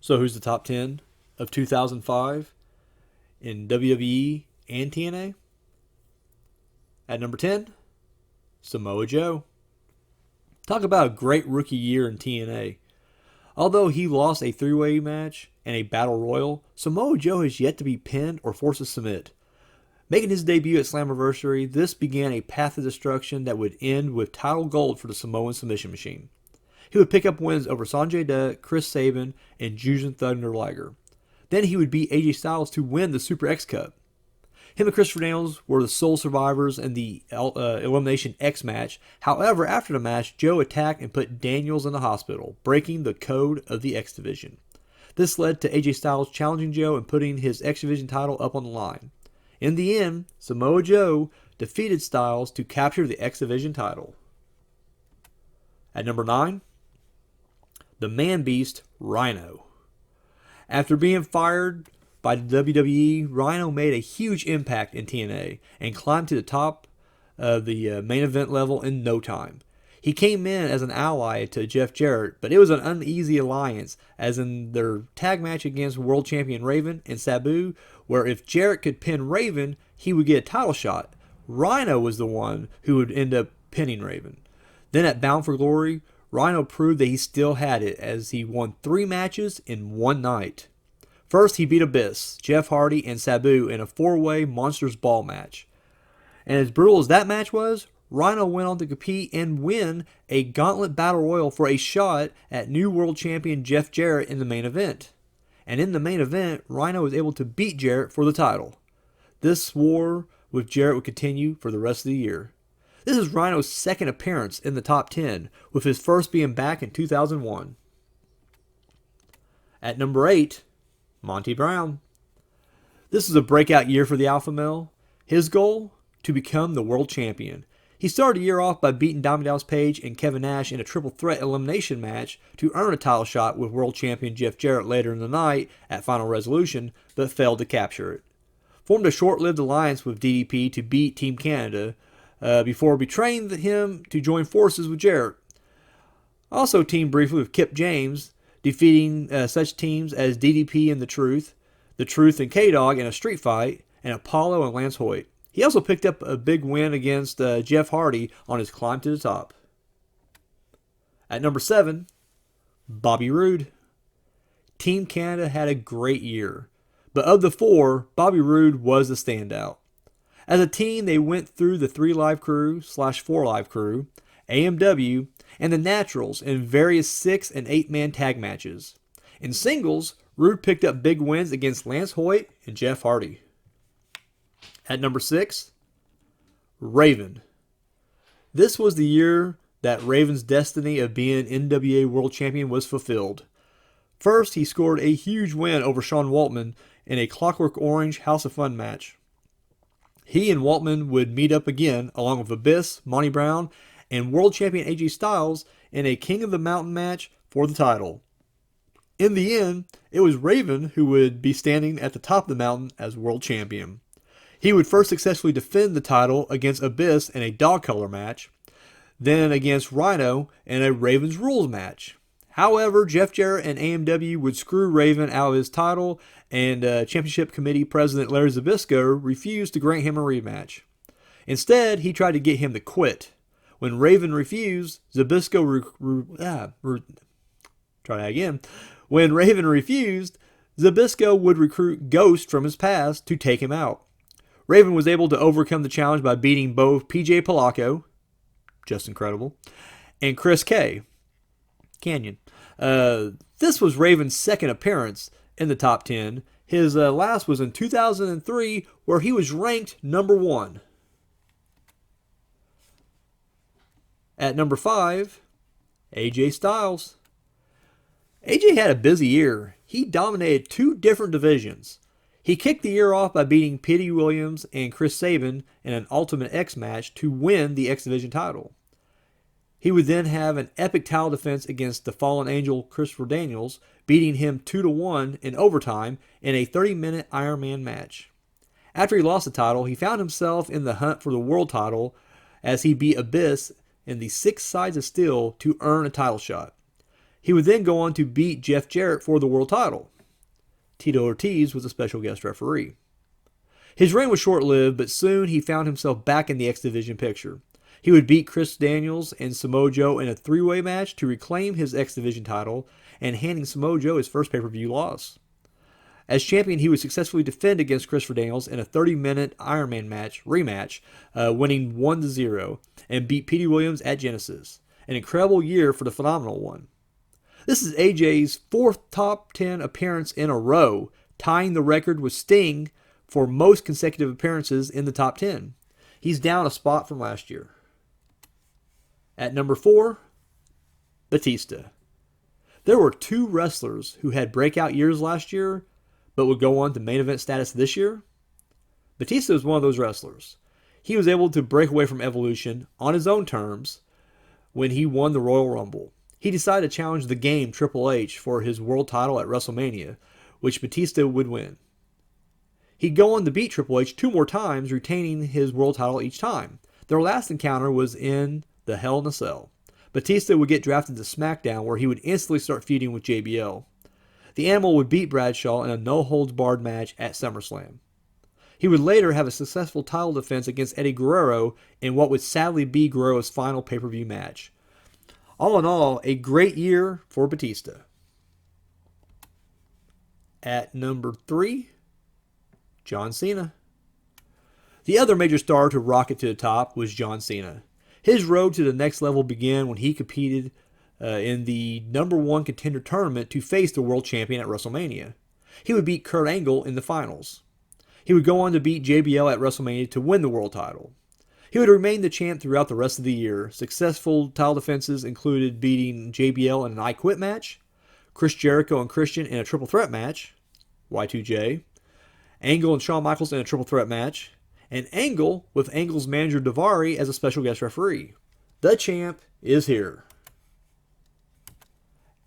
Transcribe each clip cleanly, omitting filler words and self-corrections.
So who's the top 10 of 2005 in WWE and TNA? At number 10, Samoa Joe. Talk about a great rookie year in TNA. Although he lost a three-way match and a battle royal, Samoa Joe has yet to be pinned or forced to submit. Making his debut at Slammiversary, this began a path of destruction that would end with title gold for the Samoan Submission Machine. He would pick up wins over Sanjay Dutt, Chris Sabin, and Jushin Thunder Liger. Then he would beat AJ Styles to win the Super X Cup. Him and Christopher Daniels were the sole survivors in the Elimination X match. However, after the match, Joe attacked and put Daniels in the hospital, breaking the code of the X Division. This led to AJ Styles challenging Joe and putting his X Division title up on the line. In the end, Samoa Joe defeated Styles to capture the X Division title. At number 9, the Man Beast, Rhino. After being fired by the WWE, Rhino made a huge impact in TNA and climbed to the top of the main event level in no time. He came in as an ally to Jeff Jarrett, but it was an uneasy alliance, as in their tag match against World Champion Raven and Sabu, where if Jarrett could pin Raven, he would get a title shot. Rhino was the one who would end up pinning Raven. Then at Bound for Glory, Rhino proved that he still had it, as he won 3 matches in one night. First, he beat Abyss, Jeff Hardy, and Sabu in a 4-way Monsters Ball match. And as brutal as that match was, Rhino went on to compete and win a Gauntlet Battle Royal for a shot at new World Champion Jeff Jarrett in the main event. And in the main event, Rhino was able to beat Jarrett for the title. This war with Jarrett would continue for the rest of the year. This is Rhino's second appearance in the top 10, with his first being back in 2001. At number 8, Monty Brown. This is a breakout year for the Alpha Male. His goal? To become the world champion. He started the year off by beating Diamond Dallas Page and Kevin Nash in a triple threat elimination match to earn a title shot with world champion Jeff Jarrett later in the night at Final Resolution, but failed to capture it. Formed a short-lived alliance with DDP to beat Team Canada, before betraying him to join forces with Jarrett. Also teamed briefly with Kip James, defeating such teams as DDP and The Truth and K-Dog in a street fight, and Apollo and Lance Hoyt. He also picked up a big win against Jeff Hardy on his climb to the top. At number 7, Bobby Roode. Team Canada had a great year, but of the 4, Bobby Roode was the standout. As a team, they went through the 3 Live Crew / 4 Live Crew, AMW, and the Naturals in various 6- and 8-man tag matches. In singles, Roode picked up big wins against Lance Hoyt and Jeff Hardy. At number 6, Raven. This was the year that Raven's destiny of being NWA World Champion was fulfilled. First, he scored a huge win over Sean Waltman in a Clockwork Orange House of Fun match. He and Waltman would meet up again, along with Abyss, Monty Brown, and World Champion AJ Styles in a King of the Mountain match for the title. In the end, it was Raven who would be standing at the top of the mountain as World Champion. He would first successfully defend the title against Abyss in a dog color match, then against Rhino in a Raven's Rules match. However, Jeff Jarrett and AMW would screw Raven out of his title, and Championship Committee President Larry Zbyszko refused to grant him a rematch. Instead, he tried to get him to quit. When Raven refused, When Raven refused, Zbyszko would recruit Ghost from his past to take him out. Raven was able to overcome the challenge by beating both PJ Polacco, just incredible, and Chris Canyon. This was Raven's second appearance in the top 10. His last was in 2003, where he was ranked number 1. At number 5, AJ Styles. AJ had a busy year. He dominated 2 different divisions. He kicked the year off by beating Petey Williams and Chris Sabin in an Ultimate X match to win the X Division title. He would then have an epic title defense against the Fallen Angel Christopher Daniels, beating him 2-1 in overtime in a 30-minute Iron Man match. After he lost the title, he found himself in the hunt for the world title as he beat Abyss in the 6 Sides of Steel to earn a title shot. He would then go on to beat Jeff Jarrett for the world title. Tito Ortiz was a special guest referee. His reign was short-lived, but soon he found himself back in the X Division picture. He would beat Chris Daniels and Samoa Joe in a three-way match to reclaim his X Division title and handing Samoa Joe his first pay-per-view loss. As champion, he would successfully defend against Christopher Daniels in a 30-minute Iron Man rematch, winning 1-0, and beat Petey Williams at Genesis. An incredible year for the Phenomenal One. This is AJ's fourth top 10 appearance in a row, tying the record with Sting for most consecutive appearances in the top 10. He's down a spot from last year. At number 4, Batista. There were two wrestlers who had breakout years last year, but would go on to main event status this year. Batista was one of those wrestlers. He was able to break away from Evolution on his own terms when he won the Royal Rumble. He decided to challenge the Game Triple H for his world title at WrestleMania, which Batista would win. He'd go on to beat Triple H 2 more times, retaining his world title each time. Their last encounter was in the Hell in a Cell. Batista would get drafted to SmackDown, where he would instantly start feuding with JBL. The Animal would beat Bradshaw in a no-holds-barred match at SummerSlam. He would later have a successful title defense against Eddie Guerrero in what would sadly be Guerrero's final pay-per-view match. All in all, a great year for Batista. At number 3, John Cena. The other major star to rocket to the top was John Cena. His road to the next level began when he competed in the number 1 contender tournament to face the world champion at WrestleMania. He would beat Kurt Angle in the finals. He would go on to beat JBL at WrestleMania to win the world title. He would remain the champ throughout the rest of the year. Successful title defenses included beating JBL in an I Quit match, Chris Jericho and Christian in a triple threat match, Y2J, Angle and Shawn Michaels in a triple threat match, and Angle with Angle's manager Daivari as a special guest referee. The champ is here.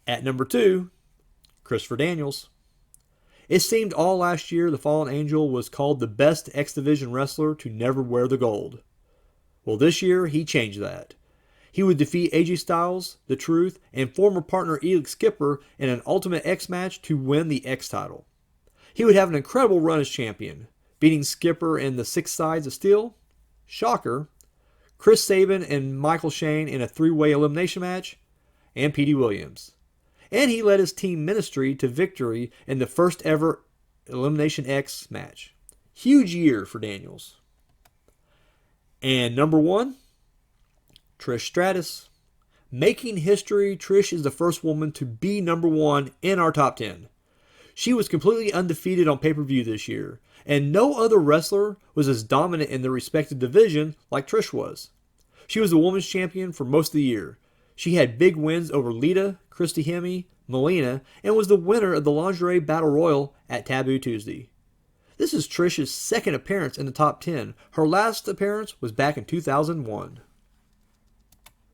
At number 2, Christopher Daniels. It seemed all last year the Fallen Angel was called the best X Division wrestler to never wear the gold. Well, this year he changed that. He would defeat AJ Styles, The Truth, and former partner Elix Skipper in an Ultimate X match to win the X title. He would have an incredible run as champion, beating Skipper in the 6 Sides of Steel, Shocker, Chris Sabin and Michael Shane in a 3-way elimination match, and Petey Williams. And he led his team Ministry to victory in the first ever Elimination X match. Huge year for Daniels. And number 1, Trish Stratus. Making history, Trish is the first woman to be number 1 in our top 10. She was completely undefeated on pay-per-view this year, and no other wrestler was as dominant in their respective division like Trish was. She was the women's champion for most of the year. She had big wins over Lita, Christy Hemme, Melina, and was the winner of the Lingerie Battle Royal at Taboo Tuesday. This is Trish's second appearance in the top 10. Her last appearance was back in 2001.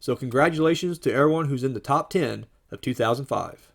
So congratulations to everyone who's in the top 10 of 2005.